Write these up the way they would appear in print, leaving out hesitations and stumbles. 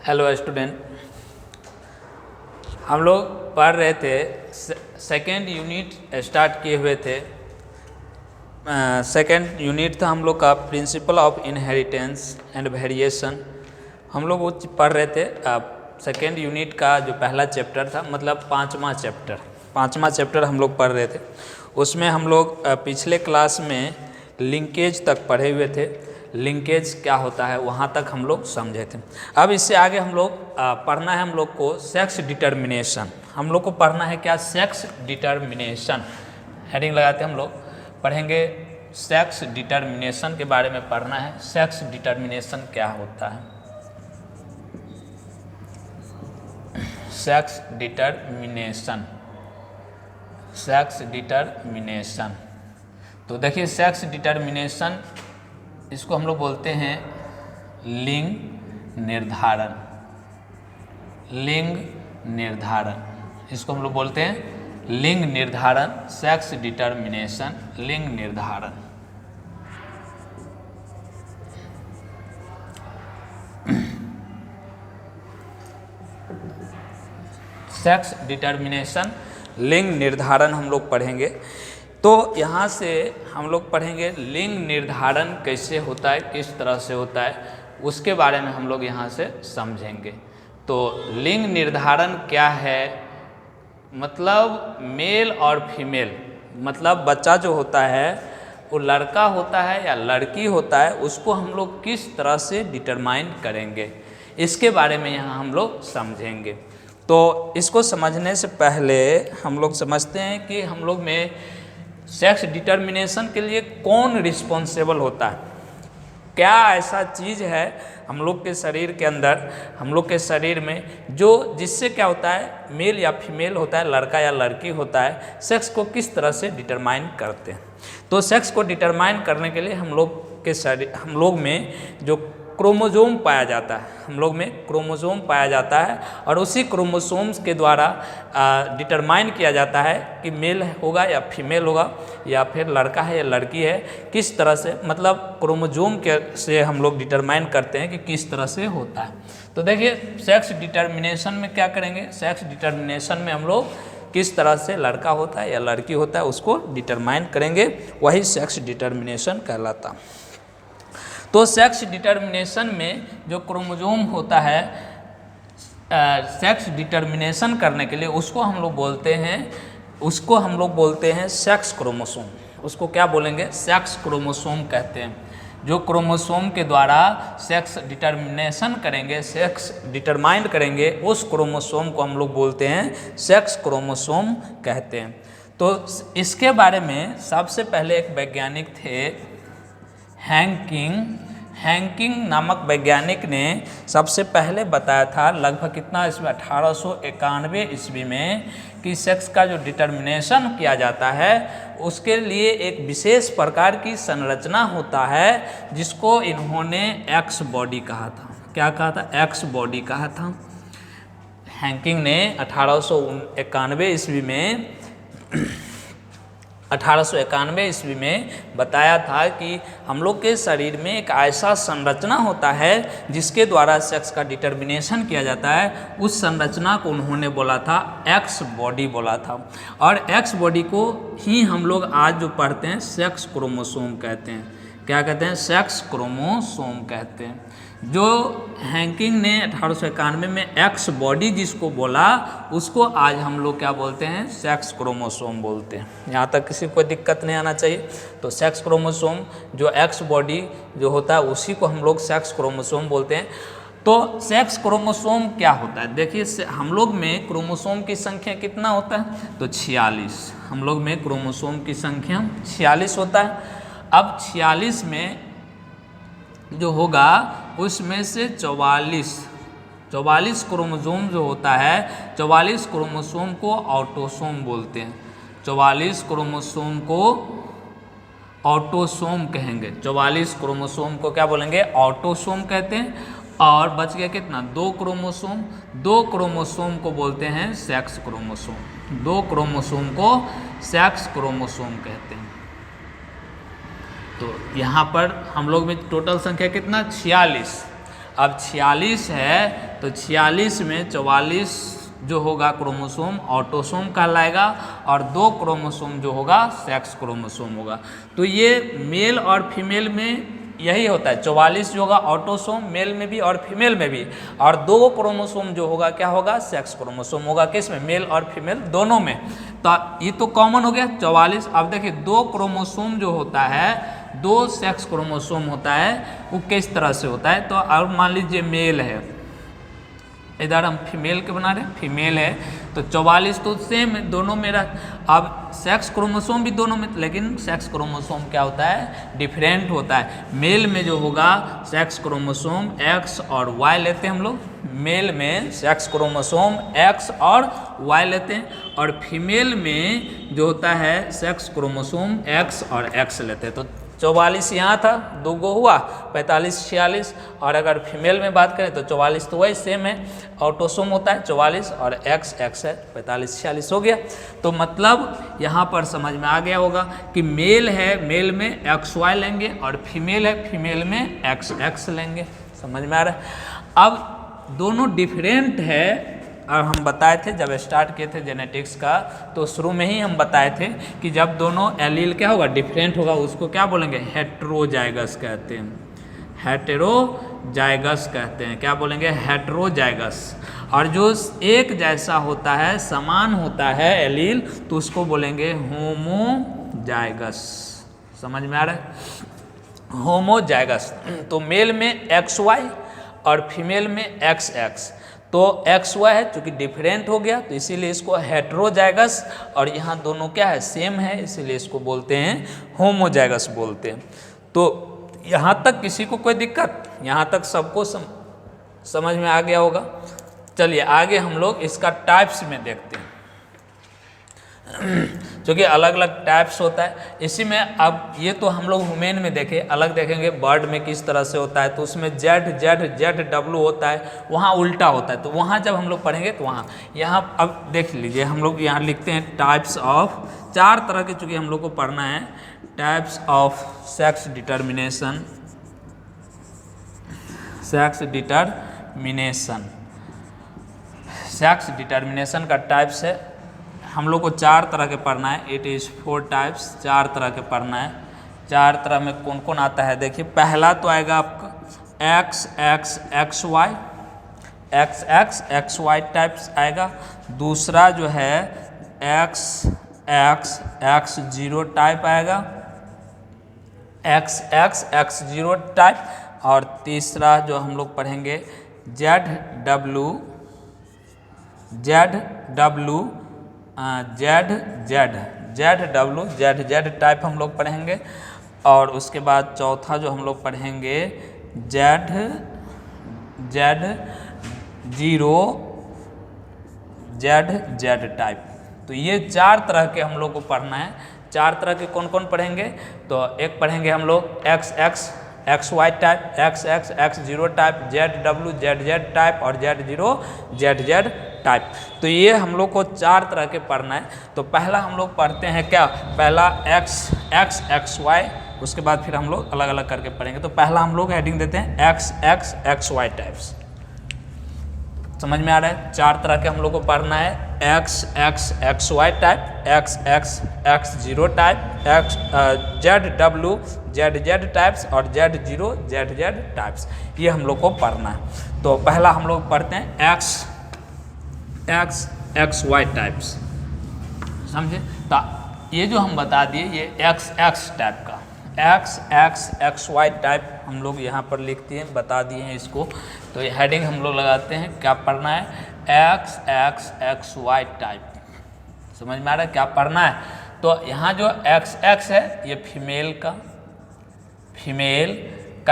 Hello student, हम लोग पढ़ रहे थे, सेकेंड यूनिट स्टार्ट किए हुए थे। सेकेंड यूनिट था हम लोग का principle of inheritance and variation. हम लोग वो पढ़ रहे थे। सेकेंड यूनिट का जो पहला चैप्टर था, मतलब पाँचवा चैप्टर हम लोग पढ़ रहे थे। उसमें हम लोग पिछले क्लास में लिंकेज तक पढ़े हुए थे। लिंकेज क्या होता है वहाँ तक हम लोग समझे थे। अब इससे आगे हम लोग पढ़ना है हम लोग को सेक्स डिटर्मिनेशन। हम लोग को पढ़ना है क्या? Sex determination. हेडिंग लगाते हम लोग पढ़ेंगे सेक्स डिटर्मिनेशन के बारे में पढ़ना है। सेक्स डिटर्मिनेशन क्या होता है? Sex determination. तो देखिए, सेक्स डिटर्मिनेशन इसको हम लोग बोलते हैं लिंग निर्धारण। इसको हम लोग बोलते हैं लिंग निर्धारण। सेक्स डिटर्मिनेशन, लिंग निर्धारण। सेक्स डिटर्मिनेशन, लिंग निर्धारण हम लोग पढ़ेंगे। तो यहाँ से हम लोग पढ़ेंगे लिंग निर्धारण कैसे होता है, किस तरह से होता है, उसके बारे में हम लोग यहाँ से समझेंगे। तो लिंग निर्धारण क्या है? मतलब मेल और फीमेल, मतलब बच्चा जो होता है वो लड़का होता है या लड़की होता है, उसको हम लोग किस तरह से डिटरमाइन करेंगे, इसके बारे में यहाँ हम लोग समझेंगे। तो इसको समझने से पहले हम लोग समझते हैं कि हम लोग में सेक्स डिटर्मिनेशन के लिए कौन रिस्पॉन्सिबल होता है। क्या ऐसा चीज़ है हम लोग के शरीर के अंदर, हम लोग के शरीर में, जो जिससे क्या होता है, मेल या फीमेल होता है, लड़का या लड़की होता है, सेक्स को किस तरह से डिटरमाइन करते हैं। तो सेक्स को डिटरमाइन करने के लिए हम लोग में जो क्रोमोसोम पाया जाता है, हम लोग में क्रोमोसोम पाया जाता है, और उसी क्रोमोसोम्स के द्वारा डिटरमाइन किया जाता है कि मेल होगा या फीमेल होगा, या फिर लड़का है या लड़की है, किस तरह से, मतलब क्रोमोसोम के से हम लोग डिटरमाइन करते हैं कि किस तरह से होता है। तो देखिए, सेक्स डिटर्मिनेशन में क्या करेंगे? सेक्स डिटर्मिनेशन में हम लोग किस तरह से लड़का होता है या लड़की होता है उसको डिटरमाइन करेंगे, वही सेक्स डिटर्मिनेशन कहलाता। तो सेक्स डिटर्मिनेशन में जो क्रोमोसोम होता है, सेक्स डिटर्मिनेशन करने के लिए उसको हम लोग बोलते हैं सेक्स क्रोमोसोम। उसको क्या बोलेंगे? सेक्स क्रोमोसोम कहते हैं। जो क्रोमोसोम के द्वारा सेक्स डिटर्मिनेशन करेंगे, सेक्स डिटरमाइन करेंगे, उस क्रोमोसोम को हम लोग बोलते हैं सेक्स क्रोमोसोम कहते हैं। तो इसके बारे में सबसे पहले एक वैज्ञानिक थे, हैंकिंग नामक वैज्ञानिक ने सबसे पहले बताया था, लगभग कितना इसमें 1891 ईस्वी में, कि सेक्स का जो डिटर्मिनेशन किया जाता है उसके लिए एक विशेष प्रकार की संरचना होता है, जिसको इन्होंने एक्स बॉडी कहा था। क्या कहा था? एक्स बॉडी कहा था। हैंकिंग ने 1891 ईस्वी में बताया था कि हम लोग के शरीर में एक ऐसा संरचना होता है जिसके द्वारा सेक्स का डिटर्मिनेशन किया जाता है। उस संरचना को उन्होंने बोला था एक्स बॉडी बोला था। और एक्स बॉडी को ही हम लोग आज जो पढ़ते हैं सेक्स क्रोमोसोम कहते हैं। क्या कहते हैं? सेक्स क्रोमोसोम कहते हैं। जो हैंकिंग ने 1891 में एक्स बॉडी जिसको बोला, उसको आज हम लोग क्या बोलते हैं? सेक्स क्रोमोसोम बोलते हैं। यहाँ तक किसी को दिक्कत नहीं आना चाहिए। तो सेक्स क्रोमोसोम, जो एक्स बॉडी जो होता है, उसी को हम लोग सेक्स क्रोमोसोम बोलते हैं। तो सेक्स क्रोमोसोम क्या होता है? देखिए, हम लोग में क्रोमोसोम की संख्या कितना होता है? तो 46। हम लोग में क्रोमोसोम की संख्या 46 होता है। अब 46 में जो होगा उसमें से 44 क्रोमोसोम जो होता है, 44 क्रोमोसोम को ऑटोसोम बोलते हैं। 44 क्रोमोसोम को ऑटोसोम कहेंगे। 44 क्रोमोसोम को क्या बोलेंगे? ऑटोसोम कहते हैं। और बच गया कितना? 2 क्रोमोसोम। 2 क्रोमोसोम को बोलते हैं सेक्स क्रोमोसोम। 2 क्रोमोसोम को सेक्स क्रोमोसोम कहते हैं। तो यहाँ पर हम लोग में टोटल संख्या कितना? 46। अब 46 है तो 46 में 44 जो होगा क्रोमोसोम ऑटोसोम कहलाएगा और 2 क्रोमोसोम जो होगा सेक्स क्रोमोसोम होगा। तो ये मेल और फीमेल में यही होता है, 44 जो होगा ऑटोसोम मेल में भी और फीमेल में भी, और 2 क्रोमोसोम जो होगा क्या होगा, सेक्स क्रोमोसोम होगा, किसमें, मेल और फीमेल दोनों में। तो ये तो कॉमन हो गया 44। अब देखिए 2 क्रोमोसोम जो होता है, 2 सेक्स क्रोमोसोम होता है, वो किस तरह से होता है। तो अब मान लीजिए मेल है, इधर हम फीमेल के बना रहे हैं, फीमेल है तो 44 तो सेम है दोनों में अब सेक्स क्रोमोसोम भी दोनों में, लेकिन सेक्स क्रोमोसोम क्या होता है, डिफरेंट होता है। मेल में जो होगा सेक्स क्रोमोसोम X और Y लेते हैं हम लोग, मेल में सेक्स क्रोमोसोम X और Y लेते हैं, और फीमेल में जो होता है सेक्स क्रोमोसोम X और X लेते हैं। तो 44 यहाँ था, 2 गो हुआ, 45 46, और अगर फीमेल में बात करें तो 44 तो वही सेम है, ऑटोसोम होता है 44 और X है 45 46 हो गया। तो मतलब यहाँ पर समझ में आ गया होगा कि मेल है, मेल में XY लेंगे, और फीमेल है, फीमेल में XX लेंगे। समझ में आ रहा है। अब दोनों डिफरेंट है, और हम बताए थे जब स्टार्ट किए थे जेनेटिक्स का, तो शुरू में ही हम बताए थे कि जब दोनों एलील क्या होगा, डिफरेंट होगा, उसको क्या बोलेंगे, हेटेरोजाइगस कहते हैं। हेटेरोजाइगस कहते हैं, क्या बोलेंगे, हेटेरोजाइगस। और जो एक जैसा होता है, समान होता है एलील, तो उसको बोलेंगे होमोजाइगस। समझ में आ रहा है, होमोजाइगस। तो मेल में XY और फीमेल में XX। तो XY है चूँकि डिफरेंट हो गया, तो इसीलिए इसको हेटेरोजाइगस, और यहाँ दोनों क्या है, सेम है, इसीलिए इसको बोलते हैं होमोजाइगस बोलते हैं। तो यहाँ तक किसी को कोई दिक्कत, यहाँ तक सबको समझ में आ गया होगा। चलिए आगे हम लोग इसका टाइप्स में देखते हैं, क्योंकि अलग अलग टाइप्स होता है इसी में। अब ये तो हम लोग ह्यूमन में देखे, अलग देखेंगे बर्ड में किस तरह से होता है, तो उसमें ZW होता है, वहाँ उल्टा होता है। तो वहाँ जब हम लोग पढ़ेंगे तो वहाँ, यहाँ अब देख लीजिए, हम लोग यहाँ लिखते हैं टाइप्स ऑफ, 4 तरह के चूँकि हम लोग को पढ़ना है, types of sex determination. Sex determination का टाइप्स है, हम लोग को 4 तरह के पढ़ना है। इट इज़ 4 टाइप्स, 4 तरह के पढ़ना है। 4 तरह में कौन कौन आता है देखिए। पहला तो आएगा आपका XXXY, XXXY टाइप्स आएगा। दूसरा जो है XXX0 टाइप आएगा, XXX0 टाइप। और तीसरा जो हम लोग पढ़ेंगे ZW टाइप हम लोग पढ़ेंगे। और उसके बाद चौथा जो हम लोग पढ़ेंगे Z0 टाइप। तो ये 4 तरह के हम लोग को पढ़ना है। 4 तरह के कौन कौन पढ़ेंगे, तो एक पढ़ेंगे हम लोग XXXY type, XXX0 type, ZZ type और Z0 टाइप। तो ये हम लोग को 4 तरह के पढ़ना है। तो पहला हम लोग पढ़ते हैं क्या, पहला XXXY, उसके बाद फिर हम लोग अलग अलग करके पढ़ेंगे। तो पहला हम लोग हेडिंग देते हैं XXXY टाइप्स। समझ में आ रहा है, 4 तरह के हम लोग को पढ़ना है। XXXY type, XXX0 type, ZZ types और Z0 टाइप्स, ये हम लोग को पढ़ना है। तो पहला हम लोग पढ़ते हैं XXXY टाइप्स, समझे। तो ये जो हम बता दिए, ये XX टाइप का, XXXY टाइप हम लोग यहाँ पर लिखते हैं, बता दिए हैं इसको। तो ये हेडिंग हम लोग लगाते हैं, क्या पढ़ना है, XXXY टाइप। समझ में आ रहा है क्या पढ़ना है। तो यहाँ जो XX है ये फीमेल का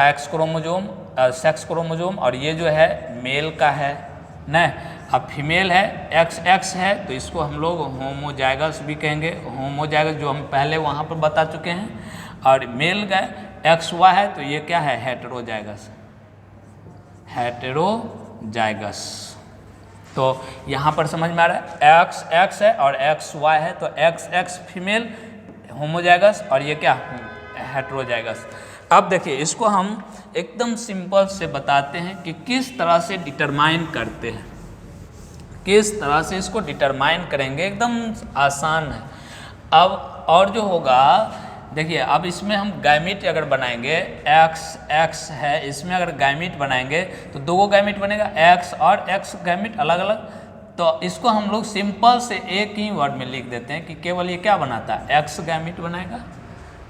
X क्रोमोजोम, सेक्स क्रोमोजोम, और ये जो है मेल का है न। अब फीमेल है, XX है, तो इसको हम लोग होमोजाइगस भी कहेंगे, होमोजाइगस जो हम पहले वहाँ पर बता चुके हैं। और मेल का XY है, तो ये क्या है, हेटेरोजाइगस। तो यहाँ पर समझ में आ रहा है, XX है और XY है, तो XX फीमेल होमोजाइगस, और ये क्या, हेटेरोजाइगस। अब देखिए इसको हम एकदम सिंपल से बताते हैं कि किस तरह से डिटरमाइन करते हैं, किस तरह से इसको डिटरमाइन करेंगे, एकदम आसान है। अब और जो होगा देखिए, अब इसमें हम गैमीट अगर बनाएंगे, एक्स है, इसमें अगर गैमीट बनाएंगे तो दो गैमीट बनेगा, एक्स और एक्स गैमीट अलग अलग। तो इसको हम लोग सिंपल से एक ही वर्ड में लिख देते हैं कि केवल ये क्या बनाता है, एक्स गैमीट बनाएगा।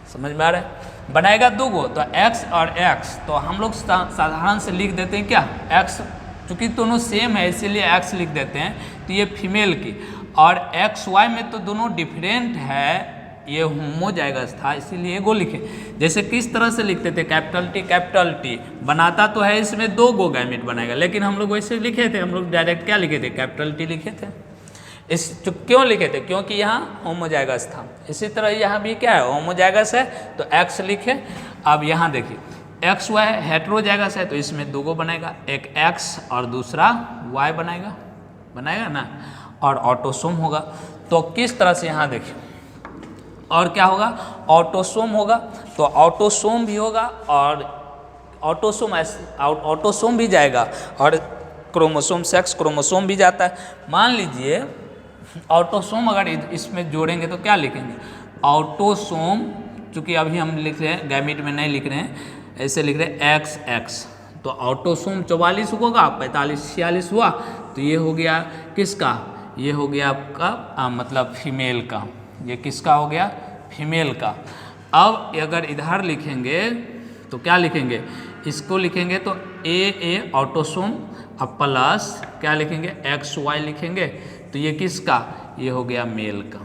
समझ में आ रहा है, बनाएगा दो गो, तो एक्स और एक्स, तो हम लोग साधारण से लिख देते हैं क्या, एक्स, चूँकि दोनों सेम है इसीलिए एक्स लिख देते हैं। तो ये फीमेल की, और एक्स वाई में तो दोनों डिफरेंट है, ये होमोजाइगस था इसीलिए गो लिखे। जैसे किस तरह से लिखते थे, कैपिटल टी बनाता तो है, इसमें दो गो गैमीट बनाएगा, लेकिन हम लोग वैसे लिखे थे, हम लोग डायरेक्ट क्या लिखे थे, कैपिटल टी लिखे थे। इस क्यों लिखे थे, क्योंकि यहाँ होमोजाइगस था। इसी तरह यहाँ भी क्या है, होमोजाइगस है तो एक्स लिखे। अब यहाँ देखिए एक्स वाई हेटेरोजाइगस है तो इसमें दो गो बनेगा, एक एक्स और दूसरा वाई बनाएगा ना, और ऑटोसोम होगा। तो किस तरह से यहाँ देखिए, और क्या होगा, ऑटोसोम होगा, तो ऑटोसोम भी होगा और ऑटोसोम भी जाएगा, और क्रोमोसोम सेक्स क्रोमोसोम भी जाता है। मान लीजिए ऑटोसोम अगर इसमें जोड़ेंगे तो क्या लिखेंगे, ऑटोसोम, चूँकि अभी हम लिख रहे हैं गैमीट में नहीं लिख रहे हैं, ऐसे लिख रहे हैं एक्स एक्स, तो ऑटोसोम 44 होगा, 45 46 हुआ, तो ये हो गया किसका, ये हो गया आपका मतलब फीमेल का, ये किसका हो गया, फीमेल का। अब अगर इधर लिखेंगे तो क्या लिखेंगे, इसको लिखेंगे तो ए ऑटोसोम, अब प्लस क्या लिखेंगे, एक्स वाई लिखेंगे, तो ये किसका, ये हो गया मेल का।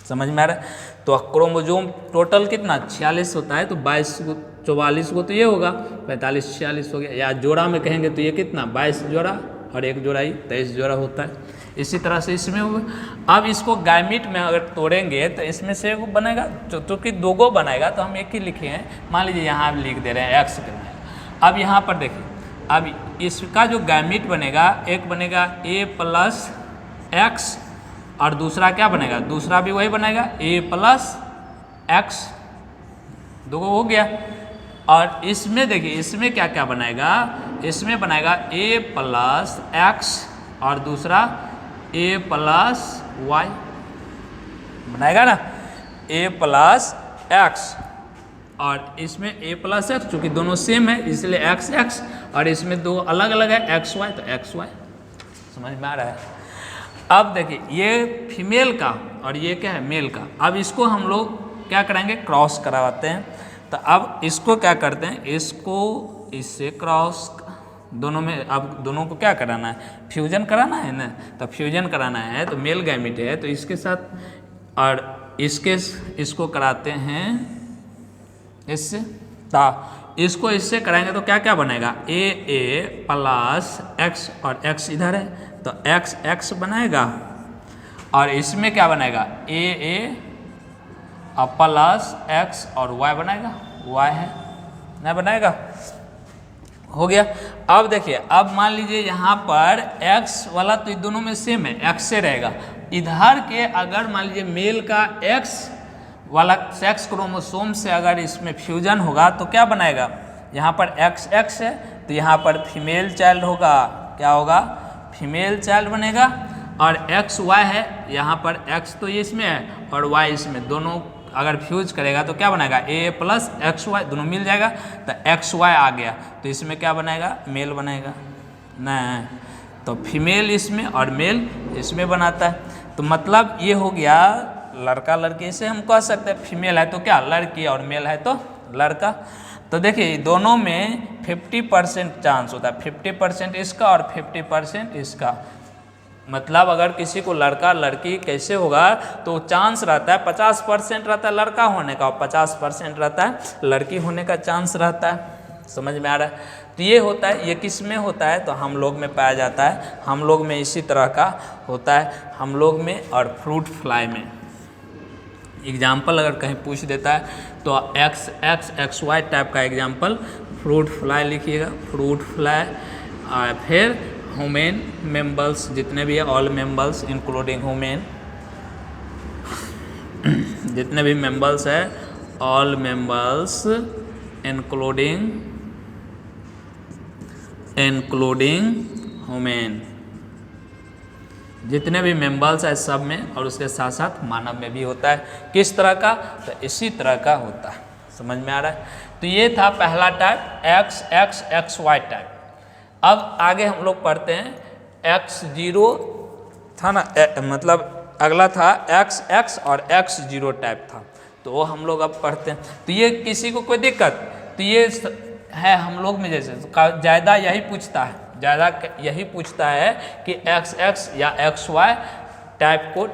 समझ में आ रहा है। तो क्रोमोसोम टोटल कितना 46 होता है, तो 22 को 44 को तो ये होगा, 45 46 हो गया, या जोड़ा में कहेंगे तो ये कितना 22 जोड़ा और एक जोड़ा ही 23 जोड़ा होता है। इसी तरह से इसमें हुआ। अब इसको गैमीट में अगर तोड़ेंगे तो इसमें से वो बनेगा, चूँकि दो गो बनाएगा तो हम एक ही लिखे हैं, मान लीजिए यहाँ लिख दे रहे हैं एक्स करना। अब यहाँ पर देखिए, अब इसका जो गैमीट बनेगा, एक बनेगा ए प्लस एक्स और दूसरा क्या बनेगा, दूसरा भी वही बनेगा ए प्लस एक्स, दो गो हो गया। और इसमें देखिए, इसमें क्या क्या बनाएगा, इसमें बनाएगा ए प्लस एक्स और दूसरा ए प्लस वाई बनाएगा ना, ए प्लस एक्स, और इसमें ए प्लस एक्स, चूँकि दोनों सेम है इसलिए एक्स एक्स, और इसमें दो अलग अलग है एक्स वाई, तो एक्स वाई। समझ में आ रहा है। अब देखिए ये फीमेल का और ये क्या है, मेल का। अब इसको हम लोग क्या कराएंगे, क्रॉस करवाते हैं। तो अब इसको क्या करते हैं, इसको इससे क्रॉस, दोनों में अब दोनों को क्या कराना है, फ्यूजन कराना है ना, तो फ्यूजन कराना है तो मेल गैमीट है तो इसके साथ और इसको कराते हैं इससे, इसको इससे कराएंगे तो क्या क्या बनेगा, ए प्लस एक्स, और एक्स इधर है तो एक्स एक्स बनाएगा, और इसमें क्या बनाएगा, ए प्लस एक्स और वाई बनाएगा, वाई है ना, बनाएगा, हो गया। अब देखिए, अब मान लीजिए यहाँ पर x वाला तो दोनों में सेम है, x से रहेगा। इधर के अगर मान लीजिए मेल का x वाला सेक्स क्रोमोसोम से अगर इसमें फ्यूजन होगा तो क्या बनाएगा, यहाँ पर x x है तो यहाँ पर फीमेल चाइल्ड होगा, क्या होगा, फीमेल चाइल्ड बनेगा, और एक्स वाई है, यहाँ पर x तो ये इसमें है और y इसमें, दोनों अगर फ्यूज करेगा तो क्या बनाएगा, ए प्लस एक्स वाई, दोनों मिल जाएगा तो एक्स वाई आ गया, तो इसमें क्या बनाएगा, मेल बनाएगा नहीं, तो फीमेल इसमें और मेल इसमें बनाता है। तो मतलब ये हो गया लड़का लड़की, इसे हम कह सकते हैं फीमेल है तो क्या लड़की और मेल है तो लड़का। तो देखिए दोनों में 50% चांस होता है, 50% इसका और 50% इसका। मतलब अगर किसी को लड़का लड़की कैसे होगा तो चांस रहता है 50% रहता है लड़का होने का और 50% रहता है लड़की होने का चांस रहता है। समझ में आ रहा है। तो ये होता है, ये किस में होता है, तो हम लोग में पाया जाता है, हम लोग में इसी तरह का होता है, हम लोग में और फ्रूट फ्लाई में। एग्जाम्पल अगर कहीं पूछ देता है तो एक्स वाई टाइप का एग्जाम्पल फ्रूट फ्लाई लिखिएगा, फ्रूट फ्लाई। फिर ह्यूमन मेम्बल्स जितने भी है, ऑल मेम्बल्स इंक्लूडिंग ह्यूमन, जितने भी मेम्बल्स है ऑल मेम्बल्स इंक्लूडिंग ह्यूमन, जितने भी मेंबर्स है सब में, और उसके साथ साथ मानव में भी होता है। किस तरह का? तो इसी तरह का होता है। समझ में आ रहा है? तो ये था पहला टाइप XY टाइप। अब आगे हम लोग पढ़ते हैं X0 था ना, मतलब अगला था XX और X0 टाइप था, तो वो हम लोग अब पढ़ते हैं। तो ये किसी को कोई दिक्कत? तो ये है हम लोग में जैसे ज़्यादा यही पूछता है, ज़्यादा यही पूछता है कि XX या XY टाइप को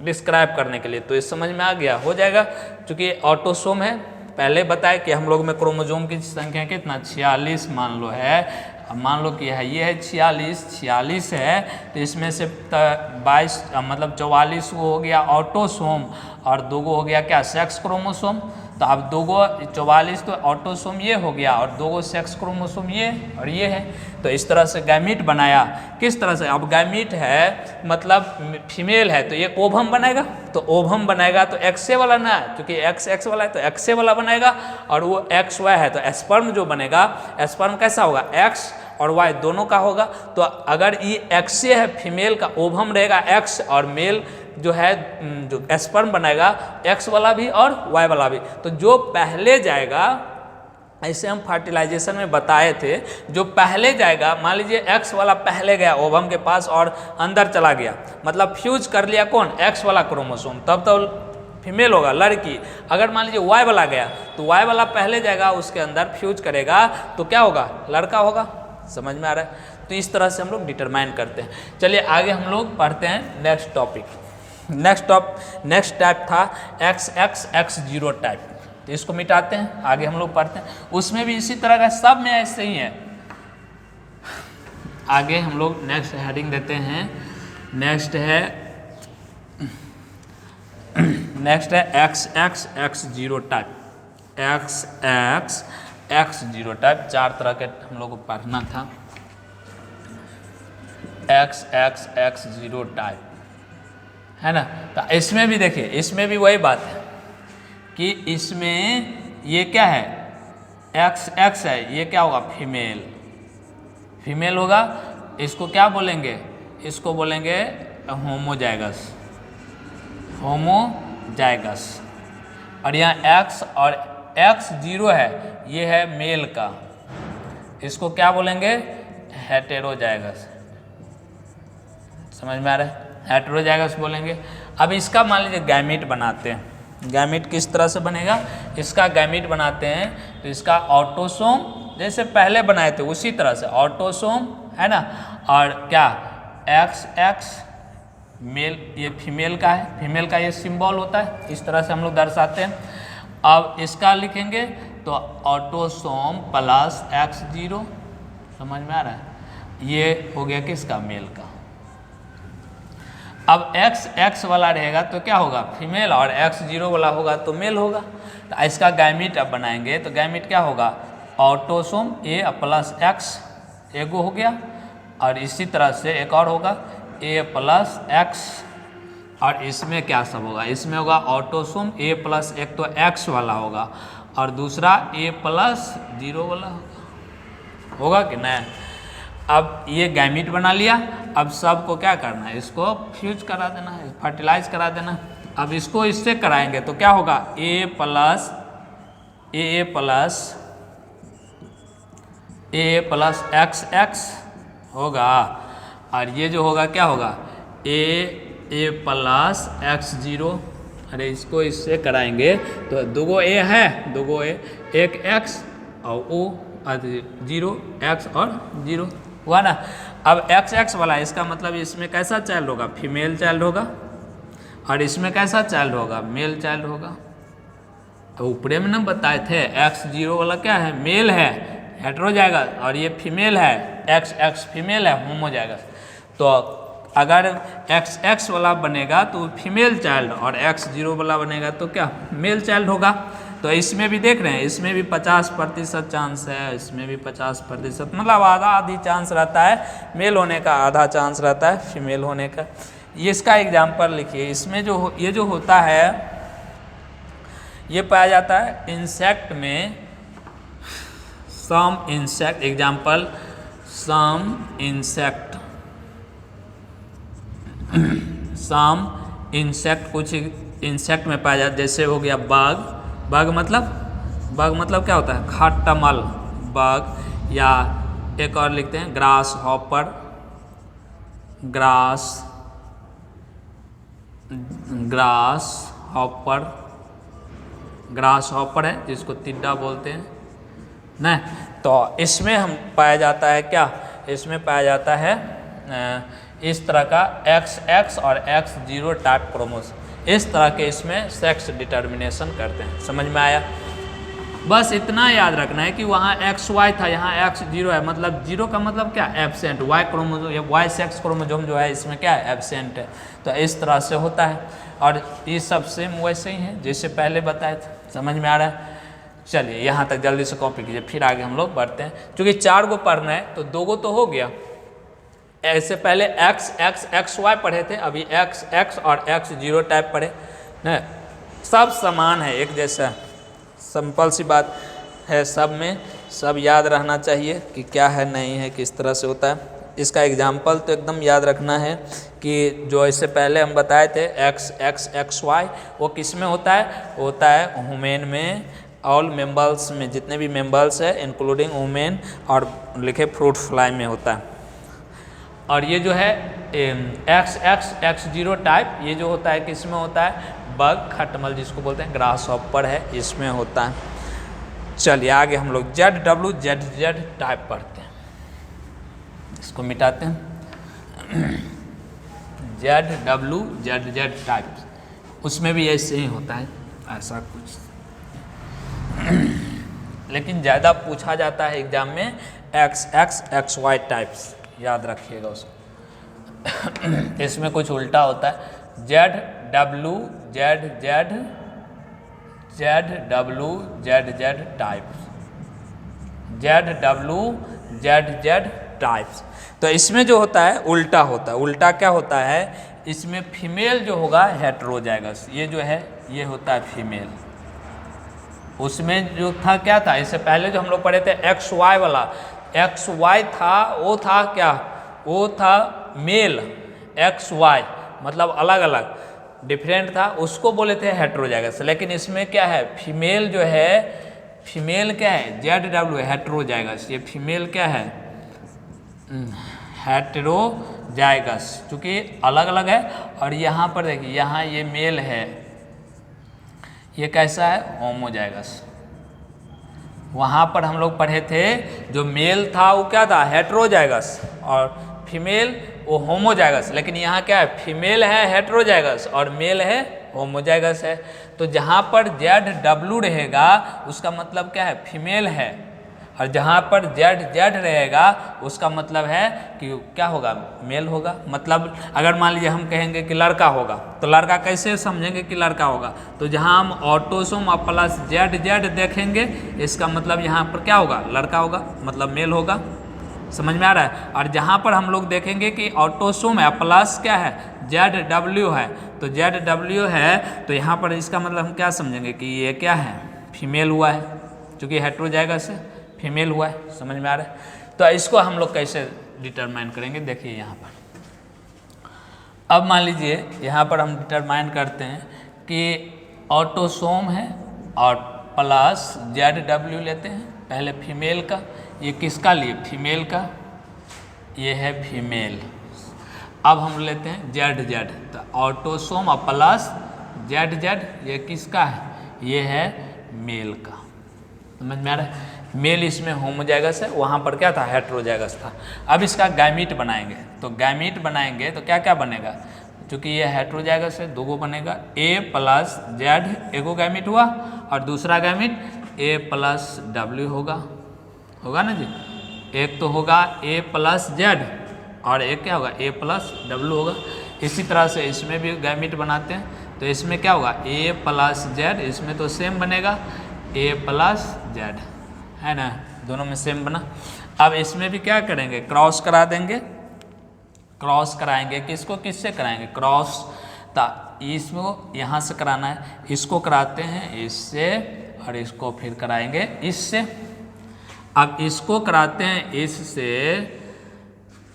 डिस्क्राइब करने के लिए। तो ये समझ में आ गया, हो जाएगा। क्योंकि ऑटोसोम है, पहले बताए कि हम लोग में क्रोमोसोम की संख्या कितना 46 मान लो है। अब मान लो कि ये है 46 है, तो इसमें से 22 मतलब 44 वो हो गया ऑटोसोम और 2 हो गया क्या, सेक्स क्रोमोसोम। तो अब 2 44 तो ऑटोसोम ये हो गया और 2 सेक्स क्रोमोसोम ये और ये है। तो इस तरह से गैमीट बनाया। किस तरह से? अब गैमीट है मतलब फीमेल है, तो ये ओवम बनेगा। तो ओवम बनेगा तो एक्से वाला ना, क्योंकि एक्स वाला है तो एक्से वाला बनेगा, और वो XY है तो स्पर्म जो बनेगा, स्पर्म कैसा होगा, X और Y दोनों का होगा। तो अगर ये एक्से है फीमेल का, ओवम रहेगा X, और मेल जो है जो स्पर्म बनाएगा X वाला भी और Y वाला भी। तो जो पहले जाएगा, ऐसे हम फर्टिलाइजेशन में बताए थे, जो पहले जाएगा, मान लीजिए X वाला पहले गया ओवम के पास और अंदर चला गया, मतलब फ्यूज कर लिया कौन, X वाला क्रोमोसोम, तब तो फीमेल होगा लड़की। अगर मान लीजिए Y वाला गया तो Y वाला पहले जाएगा, उसके अंदर फ्यूज करेगा तो क्या होगा, लड़का होगा। समझ में आ रहा है? तो इस तरह से हम लोग डिटरमाइन करते हैं। चलिए आगे हम लोग पढ़ते हैं नेक्स्ट टॉपिक। नेक्स्ट टाइप था XX टाइप, तो इसको मिटाते हैं, आगे हम लोग पढ़ते हैं। उसमें भी इसी तरह का, सब में ऐसे ही है। आगे हम लोग नेक्स्ट हेडिंग देते हैं। नेक्स्ट है XX टाइप। XX टाइप 4 तरह के हम लोग को पढ़ना था। XX टाइप है ना। तो इसमें भी देखिए, इसमें भी वही बात है कि इसमें ये क्या है, XX है, ये क्या होगा, फीमेल होगा। इसको क्या बोलेंगे, इसको बोलेंगे होमोजाइगस। और यहाँ X और X0 है, ये है मेल का, इसको क्या बोलेंगे, हेटेरोजाइगस। समझ में आ रहा है? हेटेरोजाइगस बोलेंगे। अब इसका मान लीजिए गैमीट बनाते हैं। गैमीट किस तरह से बनेगा, इसका गैमीट बनाते हैं तो इसका ऑटोसोम जैसे पहले बनाए थे उसी तरह से ऑटोसोम है ना, और क्या XX मेल, ये फीमेल का है, फीमेल का ये सिंबल होता है, इस तरह से हम लोग दर्शाते हैं। अब इसका लिखेंगे तो ऑटोसोम प्लस X0। समझ में आ रहा है? ये हो गया किसका, मेल का। अब XX वाला रहेगा तो क्या होगा, फीमेल, और X0 वाला होगा तो मेल होगा। तो इसका गैमीट अब बनाएंगे तो गैमीट क्या होगा, ऑटोसोम A प्लस X एगो हो गया, और इसी तरह से एक और होगा A प्लस X, और इसमें क्या सब होगा, इसमें होगा ऑटोसोम A प्लस, एक तो X वाला होगा और दूसरा A प्लस 0 वाला होगा कि नहीं। अब ये गैमीट बना लिया। अब सबको क्या करना है, इसको फ्यूज करा देना है, फर्टिलाइज करा देना। अब इसको इससे कराएंगे तो क्या होगा, A प्लस XX होगा, और ये जो होगा क्या होगा, A प्लस X0। अरे इसको इससे कराएंगे तो 2 A है, 2 A, एक X और O 0, X और 0 हुआ ना। अब XX वाला, इसका मतलब इसमें कैसा चाइल्ड होगा, फीमेल चाइल्ड होगा, और इसमें कैसा चाइल्ड होगा, मेल चाइल्ड होगा। तो ऊपरे में ना बताए थे X0 वाला क्या है, मेल है, हेटेरोजाइगस, और ये फीमेल है, XX फीमेल है, होमोजाइगस। तो अगर XX वाला बनेगा तो फीमेल चाइल्ड, और X0 वाला बनेगा तो क्या, मेल चाइल्ड होगा। तो इसमें भी देख रहे हैं, इसमें भी 50% चांस है, इसमें भी 50%, मतलब आधा आधी चांस रहता है मेल होने का, आधा चांस रहता है फीमेल होने का। ये इसका एग्जाम्पल लिखिए। इसमें जो ये जो होता है, ये पाया जाता है इंसेक्ट में, some insect, example some insect, some insect कुछ इंसेक्ट में पाया जाता है, जैसे हो गया बग, बग मतलब क्या होता है, खटमल बग, या एक और लिखते हैं ग्रास हॉपर, ग्रास हॉपर है जिसको तिड्डा बोलते हैं ना। तो इसमें हम पाया जाता है क्या, इसमें पाया जाता है इस तरह का XX और X0 टाइप क्रोमोसोम, इस तरह के इसमें सेक्स डिटर्मिनेशन करते हैं। समझ में आया? बस इतना याद रखना है कि वहाँ XY था, यहाँ X0 है, मतलब 0 का मतलब क्या, एब्सेंट। Y क्रोमोसोम या Y सेक्स क्रोमोसोम जो है इसमें क्या है, एब्सेंट है। तो इस तरह से होता है, और ये सब सेम वैसे ही है जैसे पहले बताए थे। समझ में आ रहा है? चलिए यहाँ तक जल्दी से कॉपी कीजिए, फिर आगे हम लोग बढ़ते हैं। क्योंकि 4 गो पढ़ना है तो 2 गो तो हो गया। ऐसे पहले XY पढ़े थे, अभी XX और X0 टाइप पढ़े न, सब समान है, एक जैसा, सिंपल सी बात है। सब में सब याद रहना चाहिए कि क्या है नहीं है, किस तरह से होता है। इसका एग्जाम्पल तो एकदम याद रखना है कि जो इससे पहले हम बताए थे XX XY, वो किस में होता है, होता है ह्यूमन में, ऑल मेम्बल्स में, जितने भी मेम्बल्स है इंक्लूडिंग वुमेन, और लिखे फ्रूट फ्लाई में होता है। और ये जो है XX X0 टाइप, ये जो होता है किस में होता है, बग खटमल जिसको बोलते हैं, ग्रास हॉपर है, इसमें होता है। चलिए आगे हम लोग ZW ZZ टाइप पढ़ते हैं, इसको मिटाते हैं। ZW ZZ टाइप, उसमें भी ऐसे ही होता है, ऐसा कुछ, लेकिन ज़्यादा पूछा जाता है एग्जाम में XX XY टाइप्स, याद रखिएगा उसको। इसमें कुछ उल्टा होता है, ZW ZZ types, ZW ZZ types. तो इसमें जो होता है उल्टा होता है। उल्टा क्या होता है, इसमें फीमेल जो होगा हेटेरोजाइगस, ये जो है ये होता है फीमेल। उसमें जो था क्या था, इससे पहले जो हम लोग पढ़े थे XY वाला, XY था, वो था क्या, वो था मेल। XY मतलब अलग अलग डिफरेंट था, उसको बोले थे हेटेरोजाइगस। लेकिन इसमें क्या है, फीमेल जो है, फीमेल क्या है, ZW हेटेरोजाइगस, ये फीमेल क्या है, हेटेरोजाइगस, क्योंकि अलग अलग है। और यहाँ पर देखिए, यहाँ ये मेल है, ये कैसा है, होमोजाइगस। वहाँ पर हम लोग पढ़े थे जो मेल था वो क्या था, हेटेरोजाइगस, और फीमेल वो होमोजाइगस। लेकिन यहाँ क्या है, फीमेल है हेटेरोजाइगस और मेल है होमोजाइगस है। तो जहाँ पर ZW रहेगा उसका मतलब क्या है, फीमेल है, और जहाँ पर ZZ रहेगा उसका मतलब है कि क्या होगा, मेल होगा। मतलब अगर मान लीजिए हम कहेंगे कि लड़का होगा, तो लड़का कैसे समझेंगे कि लड़का होगा, तो जहाँ हम ऑटोसोम और प्लस ZZ देखेंगे, इसका मतलब यहाँ पर क्या होगा, लड़का होगा, मतलब मेल होगा। समझ में आ रहा है? और जहाँ पर हम लोग देखेंगे कि ऑटोसोम है प्लस क्या है, ZW है, तो ZW है, तो यहाँ पर इसका मतलब हम क्या समझेंगे कि ये क्या है, फीमेल हुआ है, क्योंकि हेटेरोजाइगस से फीमेल हुआ है। समझ में आ रहा है? तो इसको हम लोग कैसे डिटरमाइन करेंगे, देखिए यहाँ पर। अब मान लीजिए यहाँ पर हम डिटरमाइन करते हैं कि ऑटोसोम है और प्लस ZW लेते हैं, पहले फीमेल का, ये किसका लिए, फीमेल का, ये है फीमेल। अब हम लेते हैं ZZ, तो ऑटोसोम और प्लस ZZ, ये किसका है, ये है मेल का। समझ में आ रहा है? मेल इसमें होमोजाइगस है, वहाँ पर क्या था, हेटेरोजाइगस था। अब इसका गैमीट बनाएंगे, तो गैमीट बनाएंगे तो क्या क्या बनेगा, क्योंकि ये हेटेरोजाइगस है, 2 गो बनेगा, A प्लस Z एगो गैमीट हुआ, और दूसरा गैमीट A प्लस W होगा ना जी। एक तो होगा A प्लस Z और एक क्या होगा, A प्लस W होगा। इसी तरह से इसमें भी गैमीट बनाते हैं, तो इसमें क्या होगा, A प्लस Z, इसमें तो सेम बनेगा A प्लस Z, है ना, दोनों में सेम बना। अब इसमें भी क्या करेंगे, क्रॉस करा देंगे, क्रॉस कराएंगे, किसको किससे कराएंगे, क्रॉस, इसको यहाँ से कराना है, इसको कराते हैं इससे, और इसको फिर कराएंगे इससे। अब इसको कराते हैं, इससे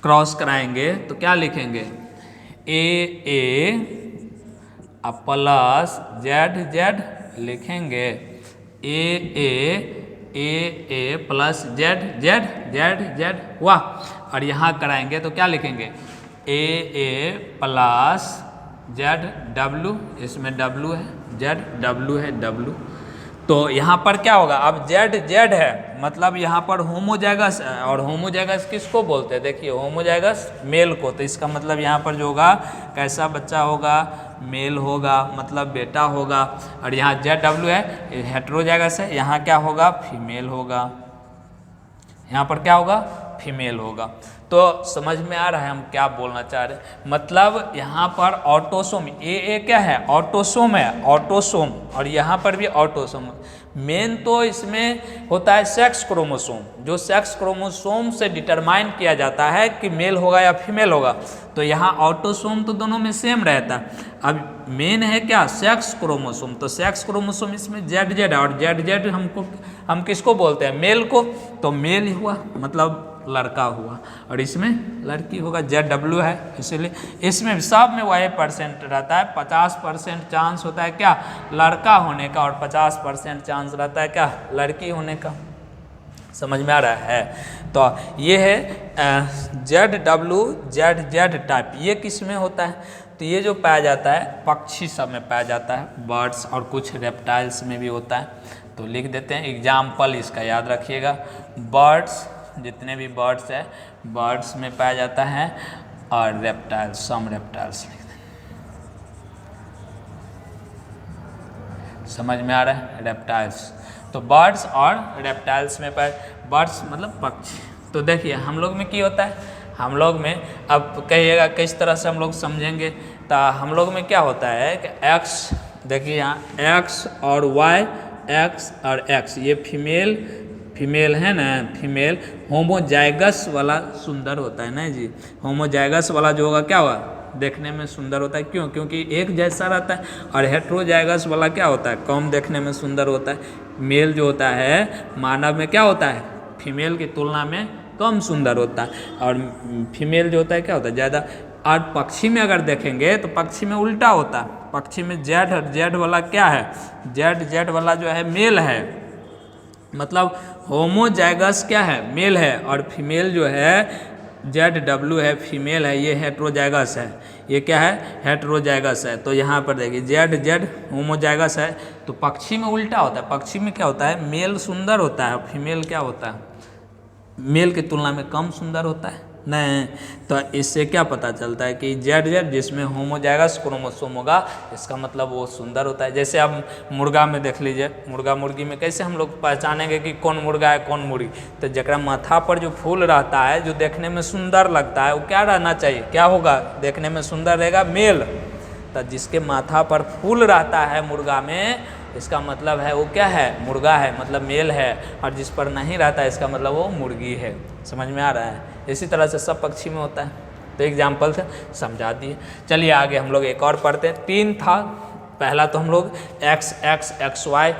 क्रॉस कराएंगे तो क्या लिखेंगे, ए प्लस जेड लिखेंगे, ए प्लस जेड हुआ। और यहाँ कराएंगे तो क्या लिखेंगे, ए प्लस जेड डब्लू, इसमें डब्लू है, जेड डब्लू है, डब्लू। तो यहाँ पर क्या होगा, अब जेड है मतलब यहाँ पर होमोजाइगस है, और होमोजाइगस किसको बोलते हैं, देखिए होमोजाइगस मेल को, तो इसका मतलब यहाँ पर जो होगा कैसा बच्चा होगा, मेल होगा, मतलब बेटा होगा। और यहाँ जेड डब्लू है, हेटेरोजाइगस है, यहाँ क्या होगा, फीमेल होगा, यहाँ पर क्या होगा, फीमेल होगा। तो समझ में आ रहा है हम क्या बोलना चाह रहे हैं, मतलब यहाँ पर ऑटोसोम, ए क्या है, ऑटोसोम है, ऑटोसोम, और यहाँ पर भी ऑटोसोम। मेन तो इसमें होता है सेक्स क्रोमोसोम, जो सेक्स क्रोमोसोम से डिटरमाइन किया जाता है कि मेल होगा या फीमेल होगा। तो यहाँ ऑटोसोम तो दोनों में सेम रहता है। अब मेन है क्या, सेक्स क्रोमोसोम, तो सेक्स क्रोमोसोम इसमें जेड और जेड हम किसको बोलते हैं, मेल को, तो मेल हुआ मतलब लड़का हुआ, और इसमें लड़की होगा, जेड डब्ल्यू है, इसीलिए इसमें सब में वही परसेंट रहता है। 50% चांस होता है क्या, लड़का होने का, और 50% चांस रहता है क्या, लड़की होने का। समझ में आ रहा है। तो ये है जेड डब्ल्यू जेड टाइप, ये किस में होता है, तो ये जो पाया जाता है पक्षी सब में पाया जाता है, बर्ड्स और कुछ रेप्टाइल्स में भी होता है। तो लिख देते हैं एग्जाम्पल, इसका याद रखिएगा, बर्ड्स, जितने भी बर्ड्स है बर्ड्स में पाया जाता है, और रेप्टाइल्स, सम रेप्टाइल्स लिख दें। समझ में आ रहा है, रेप्टाइल्स, तो बर्ड्स और रेप्टाइल्स में पाए, बर्ड्स मतलब पक्षी। तो देखिए हम लोग में क्या होता है, हम लोग में, अब कहिएगा किस तरह से हम लोग समझेंगे, तो हम लोग में क्या होता है कि एक्स, देखिए यहाँ एक्स और वाई, एक्स और एक्स, ये फीमेल है ना, फीमेल होमोजाइगस वाला सुंदर होता है ना जी, होमोजाइगस वाला जो होगा क्या होगा, देखने में सुंदर होता है, क्यों, क्योंकि एक जैसा रहता है। और हेटेरोजाइगस वाला क्या होता है, कम देखने में सुंदर होता है। मेल जो होता है मानव में क्या होता है, फीमेल की तुलना में कम सुंदर होता है, और फीमेल जो होता है क्या होता है, ज़्यादा। और पक्षी में अगर देखेंगे तो पक्षी में उल्टा होता है, पक्षी में जेड वाला क्या है, जेड वाला जो है मेल है, मतलब होमोजाइगस क्या है, मेल है, और फीमेल जो है जेड डब्ल्यू है, फीमेल है, ये हेटेरोजाइगस है, ये क्या है, हेटेरोजाइगस है। तो यहाँ पर देखिए जेड होमोजाइगस है, तो पक्षी में उल्टा होता है, पक्षी में क्या होता है, मेल सुंदर होता है, फीमेल क्या होता है, मेल की तुलना में कम सुंदर होता है नहीं। तो इससे क्या पता चलता है कि जेड जिसमें होमोजाइगस क्रोमोसोम होगा, इसका मतलब वो सुंदर होता है। जैसे अब मुर्गा में देख लीजिए, मुर्गा मुर्गी में कैसे हम लोग पहचानेंगे कि कौन मुर्गा है कौन मुर्गी, तो जरा माथा पर जो फूल रहता है जो देखने में सुंदर लगता है, वो क्या रहना चाहिए, क्या होगा, देखने में सुंदर रहेगा, मेल। तो जिसके माथा पर फूल रहता है मुर्गा में, इसका मतलब है वो क्या है, मुर्गा है, मतलब मेल है, और जिस पर नहीं रहता है इसका मतलब वो मुर्गी है। समझ में आ रहा है। इसी तरह से सब पक्षी में होता है। तो एग्जाम्पल से समझा दिए। चलिए आगे हम लोग एक और पढ़ते हैं। 3 था, पहला तो हम लोग एक्स वाई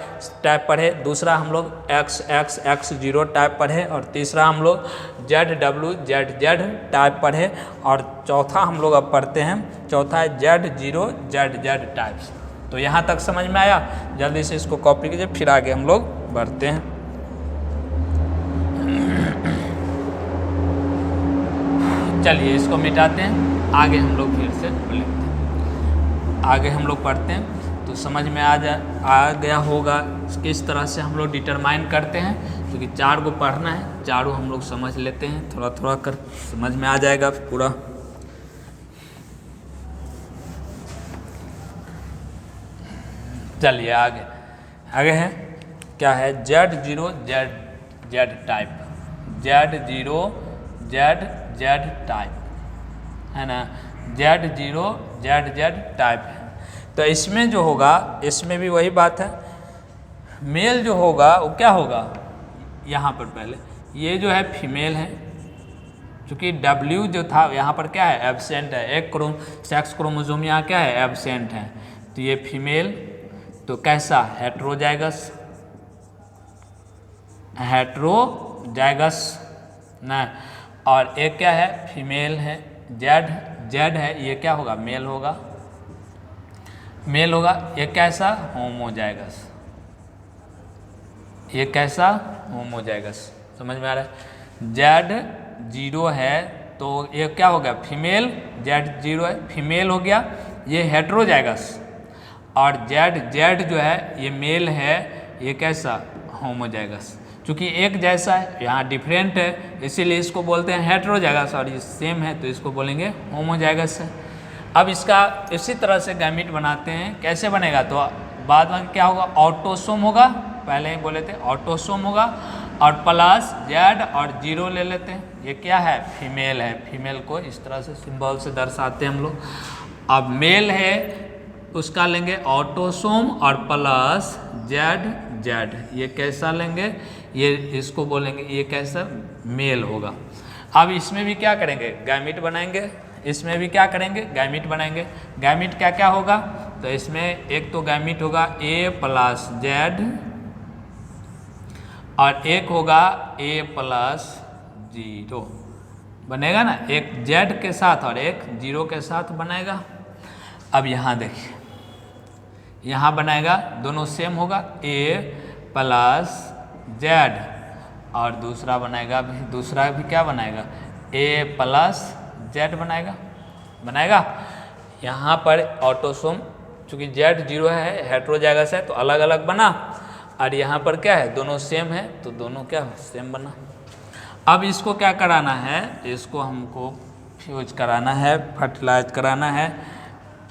टाइप पढ़े, दूसरा हम लोग एक्स जीरो टाइप पढ़े, और तीसरा हम लोग जेड डब्ल्यू जेड टाइप पढ़े, और चौथा हम लोग अब पढ़ते हैं, चौथा है जेड जीरो जेड टाइप्स। तो यहाँ तक समझ में आया, जल्दी से इसको कॉपी कीजिए, फिर आगे हम लोग बढ़ते हैं। चलिए इसको मिटाते हैं, आगे हम लोग फिर से लिखते हैं, आगे हम लोग पढ़ते हैं। तो समझ में आ गया होगा किस तरह से हम लोग डिटरमाइन करते हैं, क्योंकि 4 को पढ़ना है, चारों हम लोग समझ लेते हैं, थोड़ा थोड़ा कर समझ में आ जाएगा पूरा। चलिए आगे है क्या है, Z zero Z type, Z zero Z type है ना, जेड जीरो जेड टाइप है। तो इसमें जो होगा, इसमें भी वही बात है, मेल जो होगा वो क्या होगा, यहाँ पर पहले ये जो है फीमेल है, क्योंकि W जो था यहाँ पर क्या है, एब्सेंट है, एक सेक्स क्रोमोसोम यहाँ क्या है, एब्सेंट है, तो ये फीमेल, तो कैसा, हेटेरोजाइगस जाइगस ना, और एक क्या है फीमेल है, जेड जेड है, ये क्या होगा मेल होगा, मेल होगा। ये कैसा होमोजाइगस, ये कैसा होमोजाइगस, समझ में आ रहा है। जेड 0 है तो ये क्या हो गया फीमेल, जेड 0 है फीमेल हो गया, ये हेट्रोजाइगस। और जेड जेड जो है ये मेल है, ये कैसा होमोजाइगस। चूँकि एक जैसा है यहाँ डिफरेंट है इसीलिए इसको बोलते हैं हेट्रोजाइगस, और ये सेम है तो इसको बोलेंगे होमोजाइगस है। अब इसका इसी तरह से गैमीट बनाते हैं, कैसे बनेगा तो बाद में क्या होगा ऑटोसोम होगा, पहले ही बोले थे ऑटोसोम होगा, और प्लस जेड और 0 ले लेते हैं, ये क्या है फीमेल है, फीमेल को इस तरह से सिंबल से दर्शाते हैं हम लोग। अब मेल है उसका लेंगे ऑटोसोम और प्लस जेड जेड, ये कैसा लेंगे, ये इसको बोलेंगे ये कैसा मेल होगा। अब इसमें भी क्या करेंगे गैमीट बनाएंगे, इसमें भी क्या करेंगे गैमीट बनाएंगे। गैमीट क्या क्या होगा तो इसमें एक तो गैमीट होगा A प्लस जेड, और एक होगा A प्लस 0 बनेगा ना, एक जेड के साथ और एक 0 के साथ बनेगा। अब यहाँ देखिए यहाँ बनाएगा दोनों सेम होगा A प्लस जेड, और दूसरा बनाएगा भी, दूसरा भी क्या बनाएगा A प्लस जेड बनाएगा। यहाँ पर ऑटोसोम चूँकि जेड 0 है हेट्रोजाइगस है तो अलग अलग बना, और यहाँ पर क्या है दोनों सेम है तो दोनों क्या सेम बना। अब इसको क्या कराना है, इसको हमको फ्यूज कराना है, फर्टिलाइज कराना है।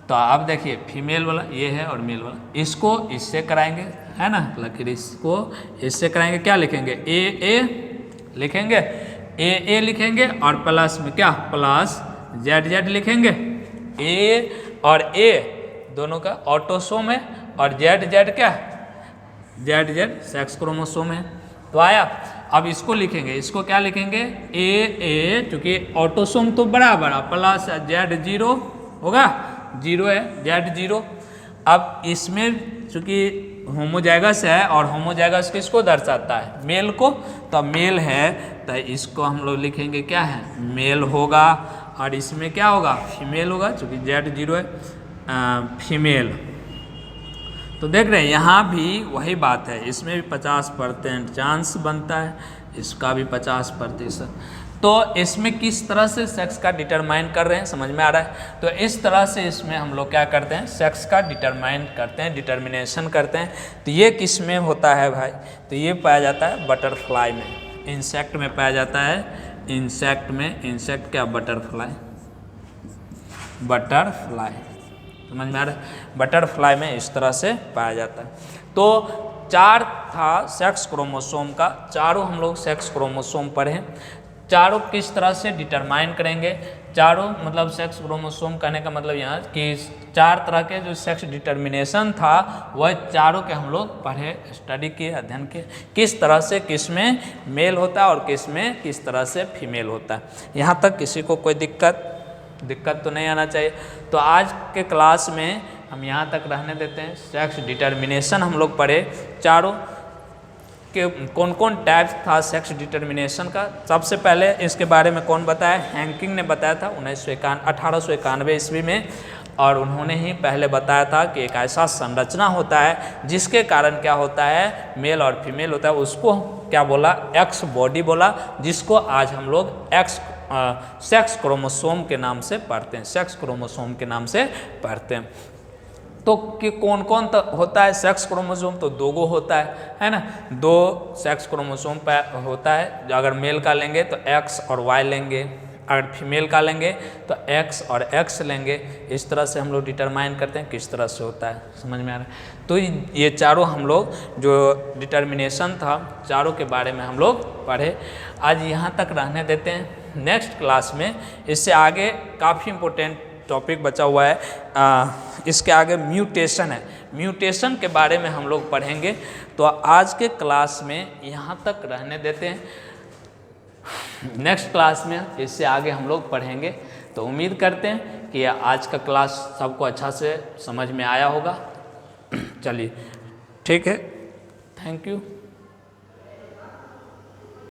तो आप देखिए फीमेल वाला ये है और मेल वाला, इसको इससे कराएंगे है ना, लकीर इसको इससे कराएंगे, क्या लिखेंगे ए लिखेंगे, ए लिखेंगे और प्लस में क्या प्लस जेड जेड लिखेंगे। ए और ए दोनों का ऑटोसोम है, और जेड जेड क्या जेड जेड सेक्स क्रोमोसोम है। तो आया, अब इसको लिखेंगे, इसको क्या लिखेंगे ए चूँकि ऑटोसोम तो बराबर प्लस जेड 0 होगा, 0 है जेड 0। अब इसमें चूँकि होमोजाइगस है और होमोजाइगस किसको दर्शाता है मेल को, तो मेल है तो इसको हम लोग लिखेंगे क्या है मेल होगा, और इसमें क्या होगा फीमेल होगा चूँकि जेड 0 है फीमेल। तो देख रहे हैं यहाँ भी वही बात है, इसमें भी 50% चांस बनता है, इसका भी 50%। तो इसमें किस तरह से सेक्स का डिटरमाइन कर रहे हैं समझ में आ रहा है। तो इस तरह से इसमें हम लोग क्या करते हैं सेक्स का डिटरमाइन करते हैं, डिटर्मिनेशन करते हैं। तो ये किस में होता है भाई, तो ये पाया जाता है बटरफ्लाई में, इंसेक्ट में पाया जाता है, इंसेक्ट में, इंसेक्ट क्या बटरफ्लाई समझ में आ रहा है, बटरफ्लाई में इस तरह से पाया जाता है। तो 4 था सेक्स क्रोमोसोम का, चारों हम लोग सेक्स क्रोमोसोम पढ़े, चारों किस तरह से डिटरमाइन करेंगे, चारों मतलब सेक्स क्रोमोसोम कहने का मतलब यहाँ कि 4 तरह के जो सेक्स डिटर्मिनेशन था वह चारों के हम लोग पढ़े, स्टडी किए, अध्ययन किए, किस तरह से किस में मेल होता है और किस में किस तरह से फीमेल होता है। यहाँ तक किसी को कोई दिक्कत तो नहीं आना चाहिए। तो आज के क्लास में हम यहाँ तक रहने देते हैं। सेक्स डिटर्मिनेशन हम लोग पढ़े, चारों के कौन कौन टाइप्स था सेक्स डिटर्मिनेशन का। सबसे पहले इसके बारे में कौन बताया, हैंकिंग ने बताया था 1891 ईस्वी में, और उन्होंने ही पहले बताया था कि एक ऐसा संरचना होता है जिसके कारण क्या होता है मेल और फीमेल होता है, उसको क्या बोला एक्स बॉडी बोला, जिसको आज हम लोग एक्स सेक्स क्रोमोसोम के नाम से पढ़ते हैं, सेक्स क्रोमोसोम के नाम से पढ़ते हैं। तो कि कौन कौन होता है सेक्स क्रोमोसोम, तो 2 होता है ना, 2 सेक्स क्रोमोसोम पर होता है। अगर मेल का लेंगे तो एक्स और वाई लेंगे, अगर फीमेल का लेंगे तो एक्स और एक्स लेंगे। इस तरह से हम लोग डिटरमाइन करते हैं किस तरह से होता है, समझ में आ रहा है। तो ये चारों हम लोग जो डिटर्मिनेशन था चारों के बारे में हम लोग पढ़े। आज यहाँ तक रहने देते हैं, नेक्स्ट क्लास में इससे आगे काफ़ी इम्पोर्टेंट टॉपिक बचा हुआ है, इसके आगे म्यूटेशन है, म्यूटेशन के बारे में हम लोग पढ़ेंगे। तो आज के क्लास में यहाँ तक रहने देते हैं, नेक्स्ट क्लास में इससे आगे हम लोग पढ़ेंगे। तो उम्मीद करते हैं कि आज का क्लास सबको अच्छा से समझ में आया होगा। चलिए ठीक है, थैंक यू।